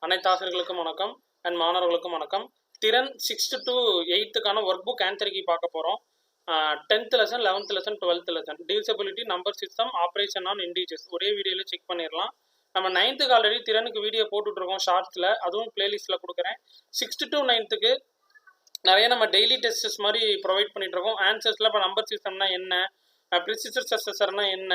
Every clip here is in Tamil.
அனைத்து ஆசிரியர்களுக்கும் வணக்கம் அண்ட் மாணவர்களுக்கும் வணக்கம். திறன் 6th to 8th work book answer key பார்க்க போகிறோம். 10th lesson, 11th lesson, 12th lesson, divisibility, number system, operation on integers ஒரே வீடியோவில் செக் பண்ணிடலாம். நம்ம 9th ஆல்ரெடி திறனுக்கு வீடியோ போட்டுட்ருக்கோம் ஷார்ட்ஸில், அதுவும் பிளேலிஸ்ட்டில் கொடுக்குறேன். 6th to 9th நிறைய நம்ம டெய்லி டெஸ்ட்ஸ் மாதிரி ப்ரொவைட் பண்ணிகிட்ருக்கோம். ஆன்சர்ஸில் இப்போ நம்பர் சிஸ்டம்னா என்ன, ப்ரிசிசர் சக்சஸர்னா என்ன,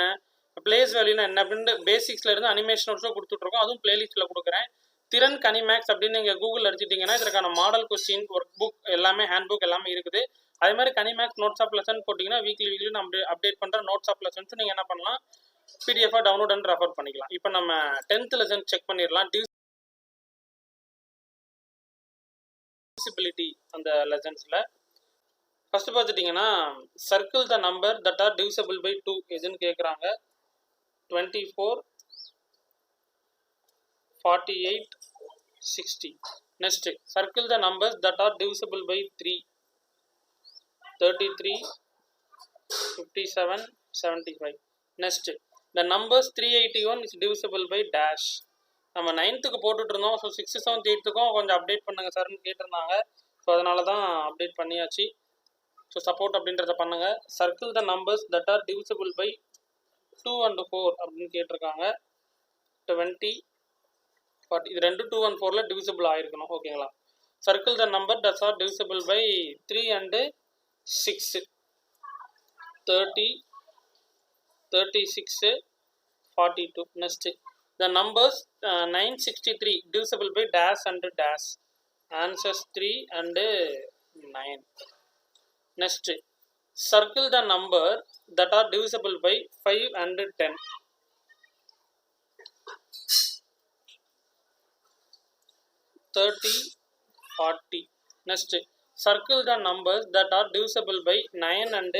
பிளேஸ் வேல்யூனா என்ன அப்படின்னு பேசிக்ஸ்ல இருந்து அனிமேஷன் நோட்ஸும் கொடுத்துட்ருக்கோம். அதுவும் பிளேலிஸ்ட்டில் கொடுக்குறேன். திறன் கனிமேக்ஸ் அப்படின்னு நீங்கள் கூகுளில் அடிச்சிட்டிங்கன்னா இதற்கான மாடல் கொஸ்டின், ஒர்க் புக் எல்லாமே, ஹேண்ட் புக் எல்லாமே இருக்குது. அதே மாதிரி கனிமேக்ஸ் நோட்ஸ் ஆஃப் லெசன் போட்டிங்கன்னா வீக்லி நம்ம அப்டேட் பண்ணுற நோட்ஸ் ஆஃப் லெசன்ஸ் நீங்கள் என்ன பண்ணலாம், பிடிஎஃபாக டவுன்லோட் அண்ட் ரெஃபர் பண்ணிக்கலாம். இப்போ நம்ம 10th லெசன் செக் பண்ணிடலாம். டிவிசிபிலிட்டி அந்த லெசன்ஸில் ஃபஸ்ட்டு பார்த்துட்டிங்கன்னா circle the number that are divisible by 2 எதுன்னு கேட்குறாங்க. 24, 48, 60. Next, circle the numbers that are divisible by 3. 33, 57, 75. Next, the numbers 381 is divisible by dash. நம்ம 9th போட்டுட்டு இருந்தோம். ஸோ 6th, 7th, 8th கொஞ்சம் அப்டேட் பண்ணுங்க சார்னு கேட்டிருந்தாங்க. ஸோ அதனால தான் அப்டேட் பண்ணியாச்சு. ஸோ சப்போர்ட் அப்படின்றத பண்ணுங்க. Circle the numbers that are divisible by 2 and 4 அப்படின்னு கேட்டிருக்காங்க. 20, 40. இது 2, 2 and 4ல டிவிசிபிள் ஆயிருக்கணும். ஓகேங்களா. Circle the number that's are divisible by 3 and 6. 30, 36, 42. Next, the numbers 963 divisible by dash and dash. Answers 3 and 9. Next, circle the number that are divisible by 5 and 10. 30, 40. Next, circle the numbers that are divisible by 9 and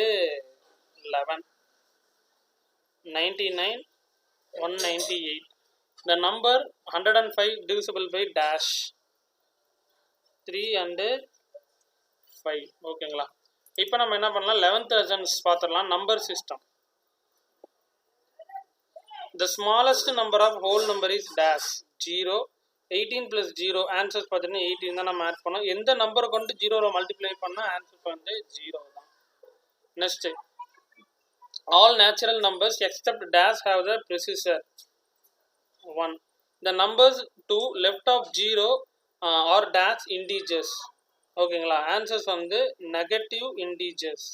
11. 99, 198. The number 105 divisible by dash 3 and 5. ஓகேங்களா. இப்போ நம்ம என்ன பண்ணலாம், 11th லெசன்ஸ் பார்த்துடலாம். Number system. The smallest number of whole number is dash 0. 18 plus 0. Answers பார்த்தீங்கன்னா 18 தான் நம்ம ஆட் பண்ணோம். எந்த நம்பரை கொண்டு 0 மல்டிப்ளை பண்ணால் ஆன்சர் வந்து 0 தான். Next, all natural numbers except dash have the predecessor 1. The numbers to left of 0 are dash integers. ஓகேங்களா. ஆன்சர்ஸ் வந்து negative integers.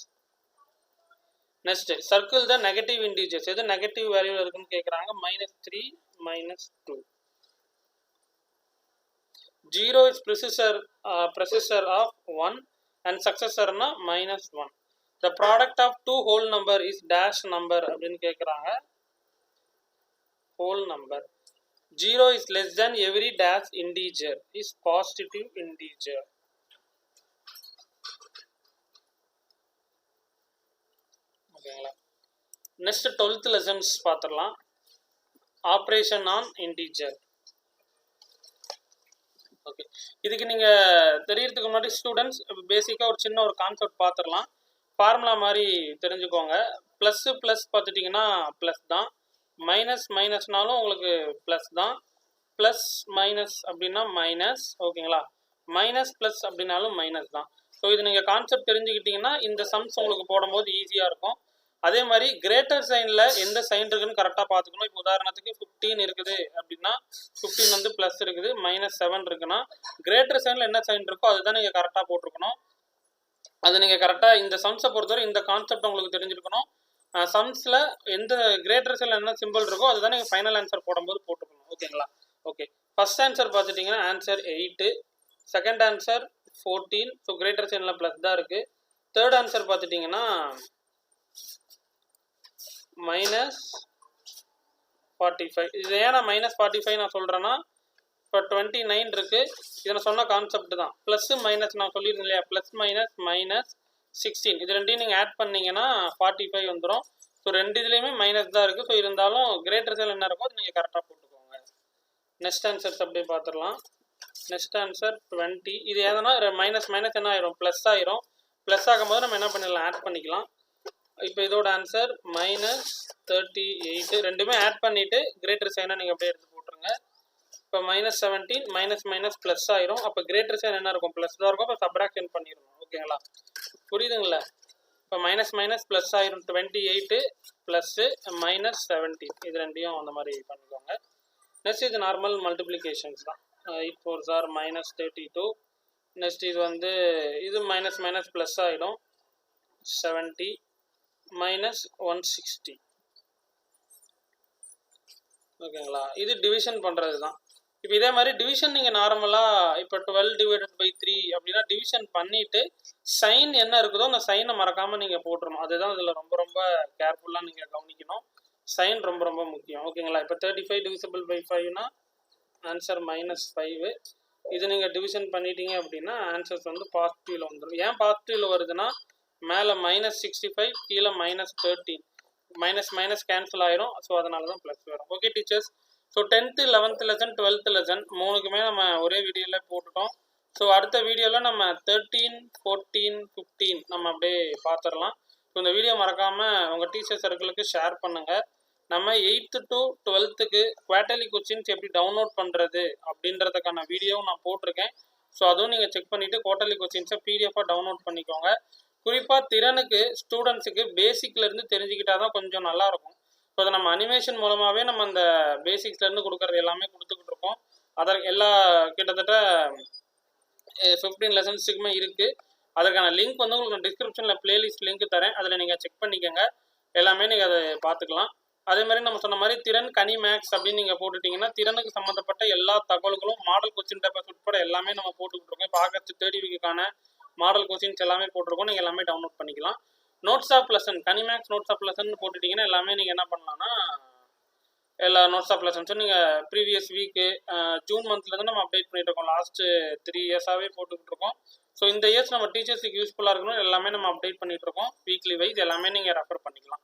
Next, circle the negative integers. எது நெகட்டிவ் வேல்யூவில் இருக்குன்னு கேட்குறாங்க. -3, -2. 0 is predecessor of 1 and successor na -1. The product of two whole number is dash number அப்படின்னு கேட்குறாங்க. whole number. 0 is less than every dash integer is positive integer. ஓகேங்களா. நெக்ஸ்ட் 12th லெசன்ஸ் பார்த்துடலாம். Operation on integer. ஓகே, இதுக்கு நீங்கள் தெரியறதுக்கு முன்னாடி ஸ்டூடெண்ட்ஸ் பேசிக்காக ஒரு சின்ன ஒரு கான்செப்ட் பார்த்துடலாம். ஃபார்முலா மாதிரி தெரிஞ்சுக்கோங்க. ப்ளஸ்ஸு ப்ளஸ் பார்த்துட்டிங்கன்னா ப்ளஸ் தான், மைனஸ் மைனஸ்னாலும் உங்களுக்கு ப்ளஸ் தான், ப்ளஸ் மைனஸ் அப்படின்னா மைனஸ். ஓகேங்களா. மைனஸ் ப்ளஸ் அப்படின்னாலும் மைனஸ் தான். ஸோ இது நீங்கள் கான்செப்ட் தெரிஞ்சுக்கிட்டிங்கன்னா இந்த சம்ஸ் உங்களுக்கு போடும்போது ஈஸியாக இருக்கும். அதே மாதிரி கிரேட்டர் சைனில் எந்த சைன் இருக்குன்னு கரெக்டாக பார்த்துக்கணும். இப்போ உதாரணத்துக்கு 15 இருக்குது அப்படின்னா 15 வந்து ப்ளஸ் இருக்குது, -7 இருக்குன்னா கிரேட்டர் சைனில் என்ன சைன் இருக்கோ அதுதான் நீங்கள் கரெக்டாக போட்டிருக்கணும். அது நீங்கள் கரெக்டாக இந்த சம்ஸை பொறுத்தவரை இந்த கான்செப்ட் உங்களுக்கு தெரிஞ்சிருக்கணும். சம்ஸில் எந்த கிரேட்டர் சைனில் என்ன சிம்பிள் இருக்கோ அதுதான் நீங்கள் ஃபைனல் ஆன்சர் போடும்போது போட்டுக்கணும். ஓகேங்களா. ஓகே, ஃபர்ஸ்ட் ஆன்சர் பார்த்துட்டிங்கன்னா answer 8, second answer 14. So greater சைனில் ப்ளஸ் தான் இருக்குது. தேர்ட் ஆன்சர் பார்த்துட்டிங்கன்னா -45. இது ஏன் நான் -45 நான் சொல்கிறேன்னா, இப்போ 29 இருக்குது. இதை நான் சொன்ன கான்செப்ட் தான். ப்ளஸ் மைனஸ் நான் சொல்லியிருந்தேன் இல்லையா, ப்ளஸ் மைனஸ் -16. இது ரெண்டையும் நீங்கள் ஆட் பண்ணிங்கன்னா 45 வந்துடும். ஸோ ரெண்டு இதுலேயுமே மைனஸ் தான் இருக்குது. ஸோ இருந்தாலும் கிரேட்டர் சைன் என்ன இருக்கோ அது நீங்கள் கரெக்டாக போட்டுக்கோங்க. நெக்ஸ்ட் ஆன்சர்ஸ் அப்படியே பார்த்துடலாம். Next answer 20. இது எதனா மைனஸ் என்ன ஆயிரும், ப்ளஸ் ஆயிரும். ப்ளஸ் ஆகும்போது நம்ம என்ன பண்ணிடலாம், ஆட் பண்ணிக்கலாம். இப்போ இதோட ஆன்சர் -38. ரெண்டுமே ஆட் பண்ணிவிட்டு கிரேட்டர் சைனை நீங்கள் அப்படியே எடுத்து போட்டுருங்க. இப்போ -17 மைனஸ் மைனஸ் ப்ளஸ் ஆயிரும். அப்போ கிரேட்டர் சைன் என்ன இருக்கும்? ப்ளஸ் தான் இருக்கும். அப்போ சப்ராக்ஷன் பண்ணிடணும். ஓகேங்களா? புரியுதுங்களா? இப்போ மைனஸ் மைனஸ் ப்ளஸ் ஆயிரும். 28 ப்ளஸ்ஸு -17 இது ரெண்டையும் அந்த மாதிரி பண்ணிக்கோங்க. நெக்ஸ்ட் இது நார்மல் மல்டிப்ளிகேஷன்ஸ் தான். 8 4s are -32. நெக்ஸ்ட் இது வந்து இது மைனஸ் மைனஸ் ப்ளஸ் ஆகிடும். 70 -160. ஓகேங்களா? இது டிவிஷன் பண்ணுறது தான். இப்போ இதே மாதிரி டிவிஷன் நீங்கள் நார்மலாக இப்போ 12/3 அப்படின்னா டிவிஷன் பண்ணிவிட்டு சைன் என்ன இருக்குதோ அந்த சைனை மறக்காமல் நீங்கள் போட்டுருணும். அதுதான் இதில் ரொம்ப ரொம்ப கேர்ஃபுல்லாக நீங்கள் கவனிக்கணும். சைன் ரொம்ப ரொம்ப முக்கியம். ஓகேங்களா? இப்போ 35 divisible by 5னா ஆன்சர் -5. இது நீங்கள் டிவிஷன் பண்ணிட்டீங்க அப்படின்னா ஆன்சர்ஸ் வந்து பாசிட்டிவில் வந்துடும். ஏன் பாசிட்டிவில் வருதுன்னா மேலே -65 கீழே -13 மைனஸ் மைனஸ் கேன்சல் ஆயிரும். ஸோ அதனால தான் ப்ளஸ் வரும். Okay teachers, so 10th 11th lesson 12th lesson மூணுக்குமே நம்ம ஒரே வீடியோவில் போட்டுட்டோம். ஸோ அடுத்த வீடியோவில் நம்ம 13 14 15 நம்ம அப்படியே பார்த்துடலாம். ஸோ இந்த வீடியோ மறக்காமல் உங்கள் டீச்சர் சர்க்கிளுக்கு ஷேர் பண்ணுங்கள். நம்ம 8th to 12th quarterly questions எப்படி டவுன்லோட் பண்ணுறது அப்படின்றதுக்கான வீடியோவும் நான் போட்டிருக்கேன். ஸோ அதுவும் நீங்கள் செக் பண்ணிவிட்டு குவார்ட்டர்லி கொஸ்டின்ஸை பிடிஎஃபாக டவுன்லோட் பண்ணிக்கோங்க. குறிப்பாக திறனுக்கு ஸ்டூடெண்ட்ஸுக்கு பேசிக்லேருந்து தெரிஞ்சுக்கிட்டால் தான் கொஞ்சம் நல்லாயிருக்கும். ஸோ அதை நம்ம அனிமேஷன் மூலமாகவே நம்ம அந்த பேசிக்ஸ்லேருந்து கொடுக்குறது எல்லாமே கொடுத்துக்கிட்டு இருக்கோம். அதற்கு எல்லா கிட்டத்தட்ட 15 லெசன்ஸுக்குமே இருக்குது. அதற்கான லிங்க் வந்து உங்களுக்கு டிஸ்கிரிப்ஷனில் பிளேலிஸ்ட் லிங்க் தரேன். அதில் நீங்கள் செக் பண்ணிக்கோங்க. எல்லாமே நீங்கள் அதை பார்த்துக்கலாம். அதே மாதிரி நம்ம சொன்ன மாதிரி திறன் கனி மேக்ஸ் அப்படின்னு நீங்கள் போட்டுட்டிங்கன்னா திறனுக்கு சம்மந்தப்பட்ட எல்லா தகவல்களும் மாடல் கொஸ்டின் பேப்பர்ஸ் உட்பட எல்லாமே நம்ம போட்டுக்கிட்டு இருக்கோம். இப்போ ஆகஸ்ட் 3rd வீக்குக்கான மாடல் கொஸ்டின்ஸ் எல்லாமே போட்டிருக்கோம். நீங்கள் எல்லாமே டவுன்லோட் பண்ணிக்கலாம். Notes of lesson Ghani maths notes of lesson போட்டுட்டிங்கன்னா எல்லாமே நீங்கள் என்ன பண்ணலாம்னா எல்லா நோட்ஸ் ஆஃப் லெசன்ஸும் நீங்கள் ப்ரீவியஸ் வீக்கு ஜூன் மந்த்லேருந்து நம்ம அப்டேட் பண்ணிட்டு இருக்கோம். லாஸ்ட்டு 3 இயர்ஸாகவே போட்டுக்கிட்டு இருக்கோம். ஸோ இந்த இயர்ஸ் நம்ம டீச்சர்ஸுக்கு யூஸ்ஃபுல்லாக இருக்கணும் எல்லாமே நம்ம அப்டேட் பண்ணிகிட்டு இருக்கோம். வீக்லி வைஸ் எல்லாமே நீங்கள் ரெஃபர் பண்ணிக்கலாம்.